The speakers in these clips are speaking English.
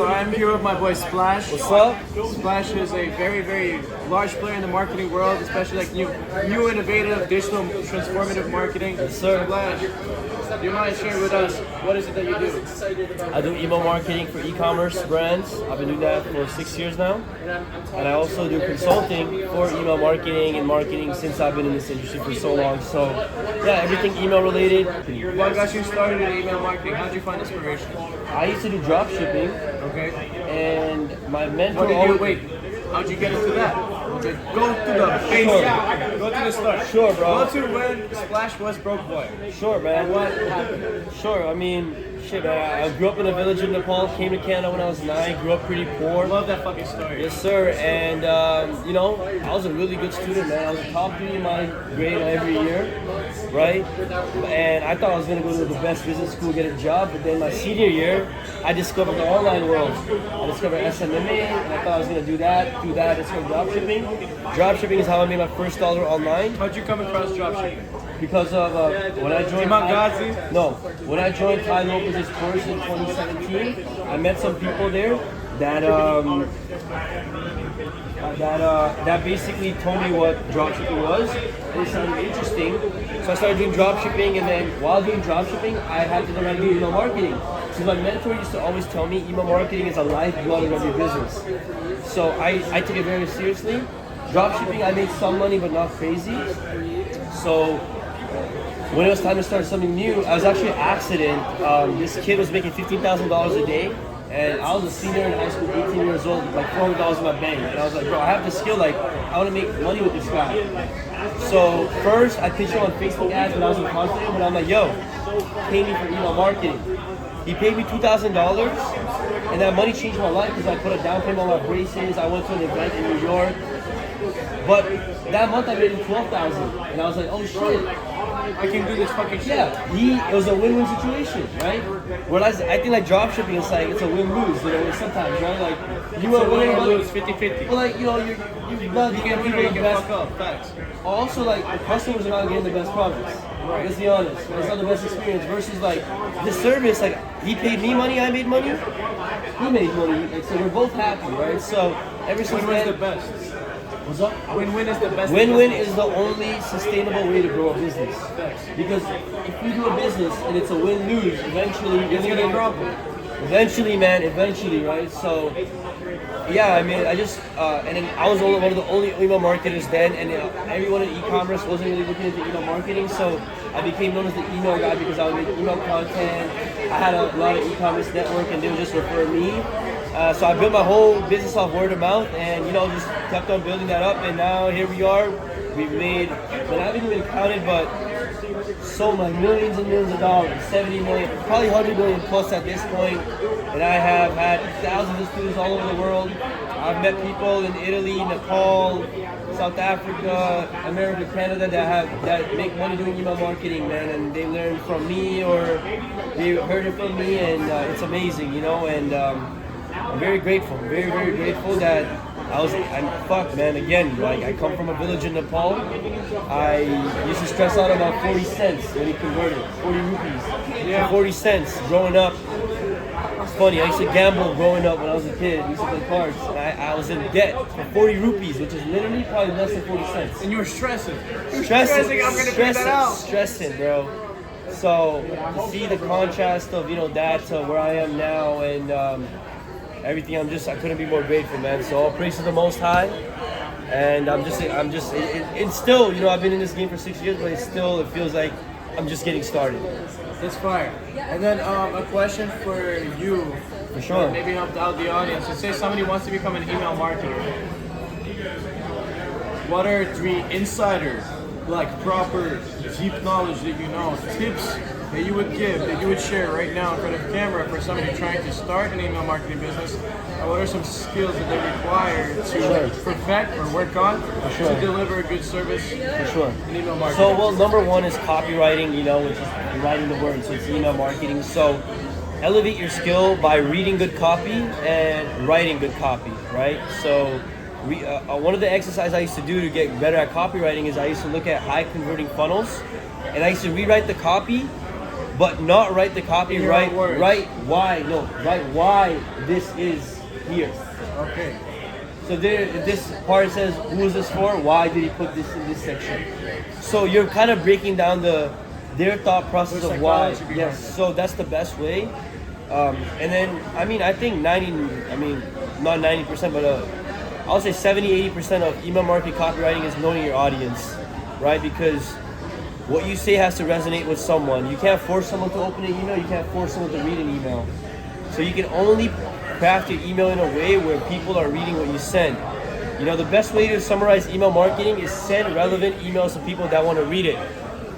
I'm here with my boy Splash. What's up? Splash is a very, very large player in the marketing world, especially like new innovative, digital, transformative marketing. Yes, sir. Splash, do you mind sharing with us what is it that you do? I do email marketing for e-commerce brands. I've been doing that for 6 years now. And I also do consulting for email marketing and marketing since I've been in this industry for so long. So yeah, everything email related. What got you started in email marketing? How did you find inspiration? I used to do drop shipping, Okay. and my mentor What did you always... wait? How'd you get into that? Okay, go to the basics. Sure. Go to the start. Sure, bro. Go to when Splash was broke boy. Sure, man. And what happened? Sure, I mean, shit, man. I grew up in a village in Nepal, came to Canada when I was 9, grew up pretty poor. Love that fucking story. Yes, sir. And, I was a really good student, man. I was a top 3 in my grade every year, right? And I thought I was going to go to the best business school, get a job. But then my senior year, I discovered the online world. I discovered SMMA, and I thought I was going to do that. Through that, I discovered dropshipping. Dropshipping is how I made my first dollar online. How'd you come across dropshipping? Because of when I joined Imam Ghazi? when I joined Ty Lopez's course in 2017, I met some people there that that basically told me what dropshipping was. It sounded interesting, so I started doing dropshipping. And then while doing dropshipping, I had to learn how to do email marketing. Because my mentor used to always tell me email marketing is a lifeblood of your business. So I took it very seriously. Dropshipping, I made some money, but not crazy. So when it was time to start something new, I was actually an accident. This kid was making $15,000 a day, and I was a senior in high school, 18 years old, like $400 in my bank. And I was like, bro, I have the skill, like, I want to make money with this guy. So first, I pitched him on Facebook ads when I wasn't confident, but I'm like, yo, pay me for email marketing. He paid me $2,000, and that money changed my life because I put a down payment on my braces. I went to an event in New York. But that month I made him $12,000, and I was like, oh shit, I can do this fucking shit. Yeah, it was a win-win situation, right? Whereas I think like dropshipping is like it's a win-lose, sometimes, right? Like you are winning, lose 50-50. But like you're not getting people the best. Fuck up. Facts. Also, like the customers are not getting the best products. Let's be honest, it's not the best experience. Versus like the service, like he paid me money, I made money, he made money, like, so we're both happy, right? So ever since Win-win's then, the best. what's up? Win-win is the best. Win-win is the only sustainable way to grow a business. Because if you do a business and it's a win-lose, eventually It's gonna crumble. Eventually, right? So, yeah, I mean, I just, and then I was one of the only email marketers then, and everyone in e-commerce wasn't really looking into email marketing, so I became known as the email guy because I would make email content. I had a lot of e-commerce network, and they would just refer me. So I built my whole business off word of mouth, and just kept on building that up, and now here we are. We've made, but I haven't even counted, but so much, millions and millions of dollars, 70 million, probably 100 million plus at this point. And I have had thousands of students all over the world. I've met people in Italy, Nepal, South Africa, America, Canada that make money doing email marketing, man, and they learn from me or they heard it from me, and it's amazing, and I'm very grateful, very, very grateful that I'm fucked, man. Again, like I come from a village in Nepal. I used to stress out about 40 cents when he converted, 40 rupees. Yeah. 40 cents growing up. It's funny, I used to gamble growing up when I was a kid. I used to play cards. And I was in debt for 40 rupees, which is literally probably less than 40 cents. And you were stressing. Stressing, I'm gonna figure that out. Stressing, bro. So to see the contrast of that to where I am now, and everything, I couldn't be more grateful, man. So all praise to the Most High, and it's still, I've been in this game for 6 years, but it feels like I'm just getting started. It's fire. And then a question for you, For sure. maybe help out the audience. So say somebody wants to become an email marketer. What are 3 insider, like proper deep knowledge that tips that you would give, that you would share right now in front of camera for somebody trying to start an email marketing business? And what are some skills that they require to perfect or work on to deliver a good service in email marketing? So, well, number 1 is copywriting, which is writing the words, so it's email marketing. So elevate your skill by reading good copy and writing good copy, right? So one of the exercises I used to do to get better at copywriting is I used to look at high converting funnels, and I used to rewrite the copy but not write the copy. In your own words. Write why this is here. Okay. So there, this part says, who is this for? Why did he put this in this section? So you're kind of breaking down their thought process Their of why. psychology behind Yes. it. So that's the best way. And then, I mean, I think not 90%, but I'll say 70-80% of email marketing copywriting is knowing your audience, right? Because what you say has to resonate with someone. You can't force someone to open an email. You can't force someone to read an email. So you can only craft your email in a way where people are reading what you send. You know, the best way to summarize email marketing is send relevant emails to people that want to read it.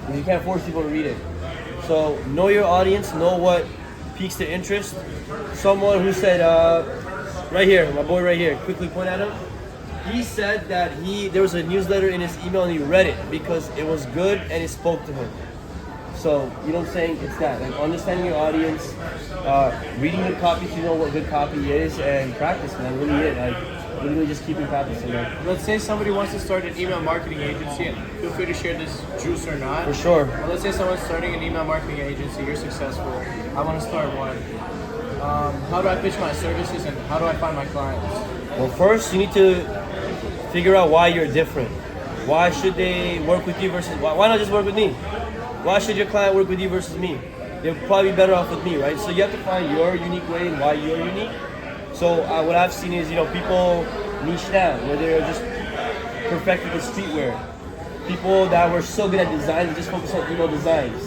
Because you can't force people to read it. So know your audience, know what piques their interest. Someone who said, right here, my boy right here, quickly point at him. He said that there was a newsletter in his email and he read it because it was good and it spoke to him. So, you know what I'm saying? It's that, like understanding your audience, reading the copy so you know what good copy is, and practice, man. Really it. Like, literally just keeping practicing, man. Let's say somebody wants to start an email marketing agency, and feel free to share this juice or not. For sure. But let's say someone's starting an email marketing agency, you're successful, I want to start one. How do I pitch my services and how do I find my clients? Well, first you need to figure out why you're different. Why should they work with you versus, why not just work with me? Why should your client work with you versus me? They'll probably be better off with me, right? So you have to find your unique way and why you're unique. So what I've seen is, people niche down, where they're just perfected the streetwear. People that were so good at design, they just focus on email designs.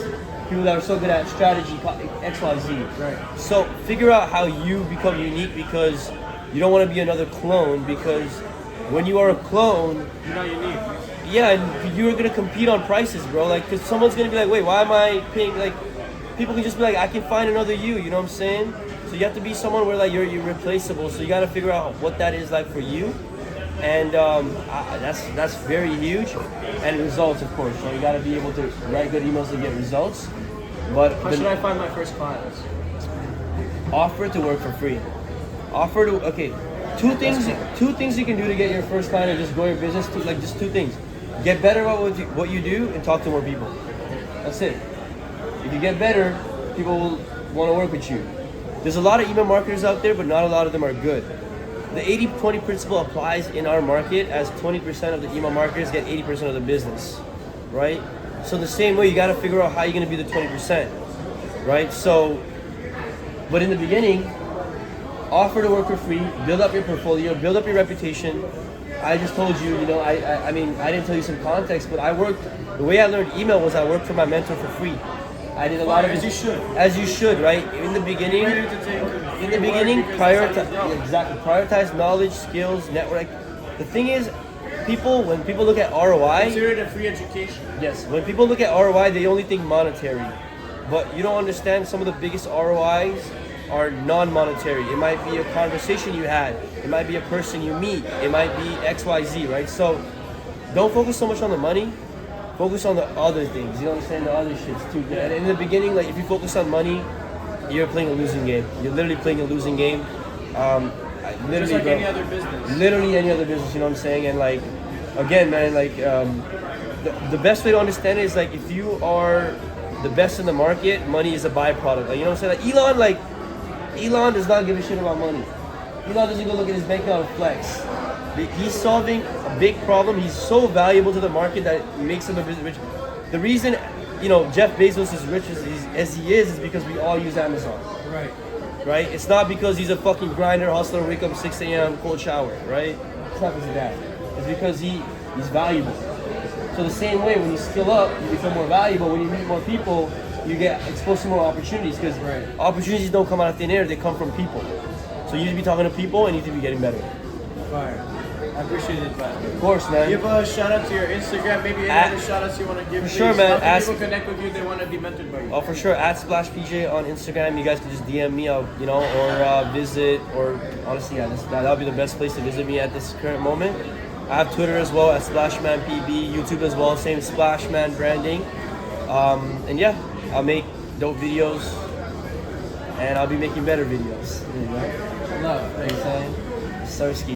People that are so good at strategy, X, Y, Z. Right. So figure out how you become unique, because you don't want to be another clone, because when you are a clone, You're not unique. yeah, and you're gonna compete on prices, bro. Like, cause someone's gonna be like, wait, why am I paying? Like, people can just be like, I can find another you. You know what I'm saying? So you have to be someone where like you're irreplaceable. So you gotta figure out what that is like for you, and that's very huge. And results, of course. So you gotta be able to write good emails and get results. But How should I find my first clients? offer to work for free. Offer to two things you can do to get your first client and just grow your business. Just two things. Get better at what you do and talk to more people. That's it. If you get better, people will want to work with you. There's a lot of email marketers out there, but not a lot of them are good. The 80-20 principle applies in our market, as 20% of the email marketers get 80% of the business, right? So the same way, you got to figure out how you're going to be the 20%, right? So, but in the beginning, offer to work for free, build up your portfolio, build up your reputation. I just told you, I mean, I didn't tell you some context, but the way I learned email was I worked for my mentor for free. I did a lot of As you should. As you should, right? In the beginning, prioritize knowledge, skills, network. The thing is, when people look at ROI, Consider it a free education. yes, when people look at ROI, they only think monetary. But you don't understand, some of the biggest ROIs are non-monetary. It might be a conversation you had. It might be a person you meet. It might be X, Y, Z, right? So don't focus so much on the money. Focus on the other things. You understand, the other shits too. And in the beginning, like, if you focus on money, you're playing a losing game. You're literally playing a losing game. Just like any other business. Literally any other business, you know what I'm saying? And like, again, man, like, the best way to understand it is, like, if you are the best in the market, money is a byproduct. Like, you know what I'm saying? Like, Elon does not give a shit about money. Elon doesn't go look at his bank account and flex. He's solving a big problem. He's so valuable to the market that it makes him a business rich. The reason, Jeff Bezos is rich as he is because we all use Amazon. Right. Right? It's not because he's a fucking grinder, hustler, wake up 6 a.m., cold shower, right? It's not because of that. It's because he's valuable. So the same way, when you skill up, you become more valuable. When you meet more people, you get exposed to more opportunities, because opportunities don't come out of thin air, they come from people. So you need to be talking to people and you need to be getting better. Fire. I appreciate it, man. Of course, man. Give a shout out to your Instagram, maybe any other shout outs you want to give. For sure, man. How can people connect with you if they want to be mentored by you? Oh, for sure. At SplashPJ on Instagram. You guys can just DM me, or visit, or honestly, yeah, that'll be the best place to visit me at this current moment. I have Twitter as well at SplashmanPB, YouTube as well, same Splashman branding. And yeah, I'll make dope videos, and I'll be making better videos. There you go. Love. You know what I'm saying? Sarsky.